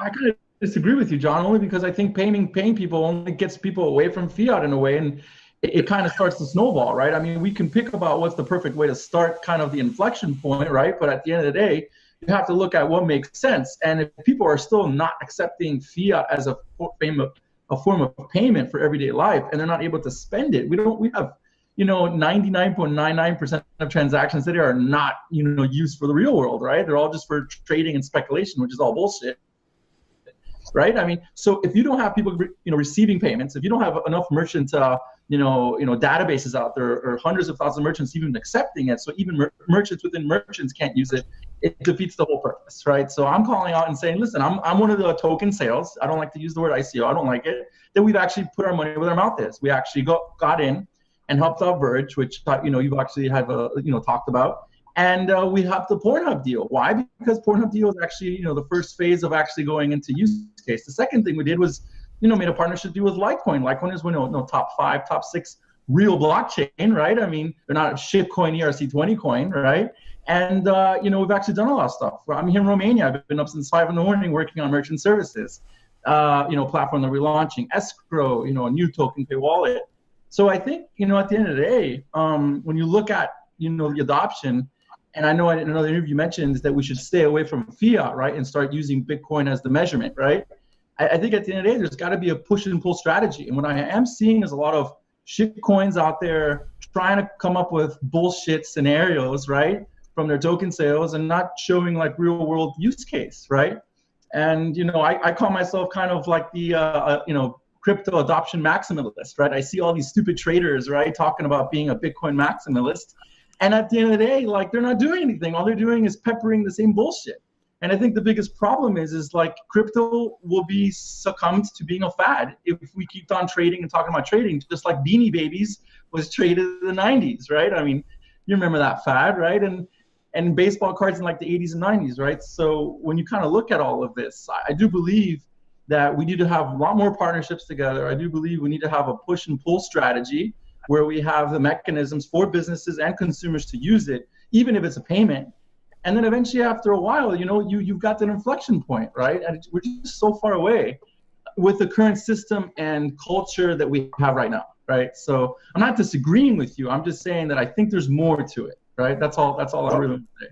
I kind of disagree with you, John, only because I think paying people only gets people away from fiat in a way, and it kind of starts to snowball, right? I mean, we can pick about what's the perfect way to start kind of the inflection point, right? But at the end of the day, you have to look at what makes sense. And if people are still not accepting fiat as a form of payment for everyday life, and they're not able to spend it, we have 99.99% of transactions today are not, used for the real world, right? They're all just for trading and speculation, which is all bullshit, right? I mean, so if you don't have people, receiving payments, if you don't have enough merchant, databases out there, or hundreds of thousands of merchants even accepting it, so even merchants within merchants can't use it, it defeats the whole purpose, right? So I'm calling out and saying, listen, I'm one of the token sales. I don't like to use the word ICO. I don't like it. That we've actually put our money where our mouth is. We actually got in and helped out Verge, which you've actually have talked about, and we have the Pornhub deal. Why? Because Pornhub deal is actually the first phase of actually going into use case. The second thing we did was made a partnership deal with Litecoin. Litecoin is top 5, top 6 real blockchain, right? I mean, they're not a shitcoin, ERC20 coin, right? And we've actually done a lot of stuff. I'm here in Romania. I've been up since 5 in the morning working on merchant services, platform that we're launching, escrow, a new TokenPay wallet. So I think, at the end of the day, when you look at, the adoption, and I know in another interview you mentioned that we should stay away from fiat, right, and start using Bitcoin as the measurement, right? I think at the end of the day, there's got to be a push and pull strategy. And what I am seeing is a lot of shit coins out there trying to come up with bullshit scenarios, right, from their token sales and not showing like real world use case, right? And, I call myself kind of like the, crypto adoption maximalist, right? I see all these stupid traders, right, talking about being a Bitcoin maximalist. And at the end of the day, like, they're not doing anything. All they're doing is peppering the same bullshit. And I think the biggest problem is like crypto will be succumbed to being a fad if we keep on trading and talking about trading, just like Beanie Babies was traded in the 90s, right? I mean, you remember that fad, right? And baseball cards in like the 80s and 90s, right? So when you kind of look at all of this, I do believe that we need to have a lot more partnerships together. I do believe we need to have a push and pull strategy where we have the mechanisms for businesses and consumers to use it, even if it's a payment. And then eventually after a while, you've got that inflection point, right? And we're just so far away with the current system and culture that we have right now, right? So I'm not disagreeing with you. I'm just saying that I think there's more to it, right? That's all I really want to say.